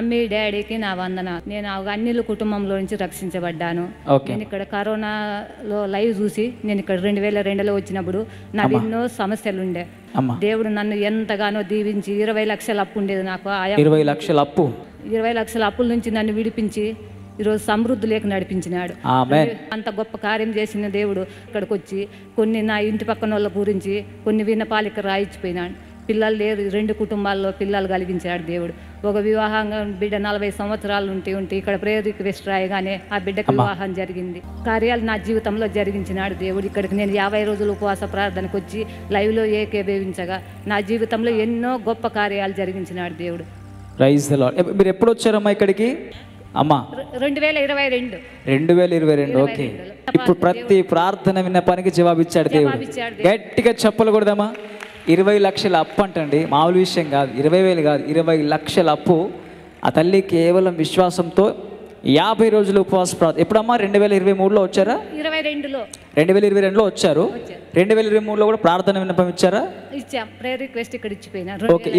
Mummy డాడీకి నా వందన. నేను అన్నిల కుటుంబంలో నుంచి రక్షించబడ్డాను. నేను ఇక్కడ కరోనాలో లైవ్ చూసి నేను ఇక్కడ 2002లో వచ్చినప్పుడు నాకు ఎన్నో సమస్యలు ఉండే. దేవుడు నన్ను ఎంతగానో దీవించి 20 లక్షల అప్పు ఉండేది నాకు. 20 లక్షల అప్పు, 20 లక్షల అప్పుల నుంచి నన్ను విడిపించి ఈరోజు సమృద్ధి లేక నడిపించినాడు. అంత గొప్ప కార్యం చేసిన దేవుడు ఇక్కడికి వచ్చి కొన్ని నా ఇంటి పక్కన వాళ్ళ గురించి కొన్ని విన్నపాలిక రాయించిపోయినాడు. పిల్లలు లేరు, 2 కుటుంబాల్లో పిల్లలు కలిగించాడు దేవుడు. ఒక వివాహంగా బిడ్డ 40 సంవత్సరాలు ఉంటే ఇక్కడ ప్రేయర్ రిక్వెస్ట్ రాయగానే ఆ బిడ్డకు వివాహం జరిగింది. కార్యాలు నా జీవితంలో జరిగించినాడు దేవుడు. ఇక్కడికి నేను 50 రోజులు ఉపవాస ప్రార్థనకు వచ్చి లైవ్లో ఏకేభవించగా నా జీవితంలో ఎన్నో గొప్ప కార్యాలు జరిగించినాడు దేవుడు. Praise the Lord. మీరు ఎప్పుడు వచ్చారమ్మా ఇక్కడికి? అమ్మా 2022. ఓకే. ఇప్పుడు ప్రతి ప్రార్థన విన్న పనికి జవాబిచ్చాడు దేవుడు. గట్టిగా చెప్పలు కూడదమ్మా. 20 లక్షల అప్పు అంటండి, మామూలు విషయం కాదు. 20,000 కాదు, 20 లక్షల అప్పు. ఆ తల్లి కేవలం విశ్వాసంతో 50 రోజులు ఉపవాస ప్రార్థన. ఎప్పుడమ్మా? 2023లో వచ్చారా? 2022లో వచ్చారు. 2023లో కూడా ప్రార్థన విన్నపం ఇచ్చారా? ఇచ్చాం. ప్రేయర్ రిక్వెస్ట్ ఇక్కడ ఇచ్చిపోయినా. ఓకే.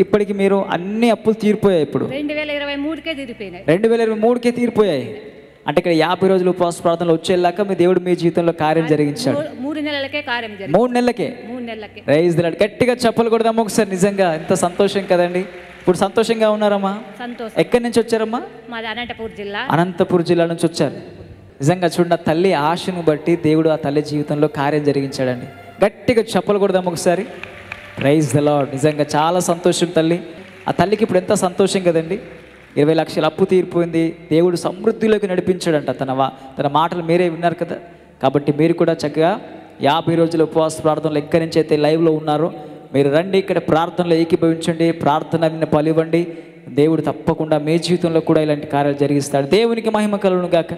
ఇప్పటికి మీరు అన్ని అప్పులు తీరిపోయాయి. ఇప్పుడు 2023కే తీరిపోయినాయి. 2023కే తీరిపోయాయి. అంటే ఇక్కడ 50 రోజులు ఉపవాస ప్రార్థనలు వచ్చేలాక మీ దేవుడు మీ జీవితంలో కార్యం జరిగించాడు. 3 నెలలకే కార్యం జరిగింది. 3 నెలలకే. Praise the Lord. గట్టిగా చెప్పలు కొడదామా ఒకసారి. నిజంగా ఎంత సంతోషం కదండి. ఇప్పుడు సంతోషంగా ఉన్నారమ్మా? సంతోషం. ఎక్కడి నుంచి వచ్చారమ్మా? మాది అనంతపురం జిల్లా నుంచి వచ్చారు. నిజంగా చూడండి, ఆ తల్లి ఆశను బట్టి దేవుడు ఆ తల్లి జీవితంలో కార్యం జరిగించాడండి. గట్టిగా చెప్పలు కొడదామా ఒకసారి. Praise the Lord. నిజంగా చాలా సంతోషం తల్లి. ఆ తల్లికి ఇప్పుడు ఎంత సంతోషం కదండి. 20 లక్షల అప్పు తీరిపోయింది. దేవుడు సమృద్ధిలోకి నడిపించాడంట. తన మాటలు మీరే విన్నారు కదా. కాబట్టి మీరు కూడా చక్కగా 50 రోజుల ఉపవాస ప్రార్థనలు ఎక్కడి నుంచి అయితే లైవ్లో ఉన్నారో మీరు రండి, ఇక్కడ ప్రార్థనలో ఏకీభవించండి, ప్రార్థన పలివ్వండి. దేవుడు తప్పకుండా మీ జీవితంలో కూడా ఇలాంటి కార్యాలు జరిగిస్తాడు. దేవునికి మహిమ కలుగును గాక.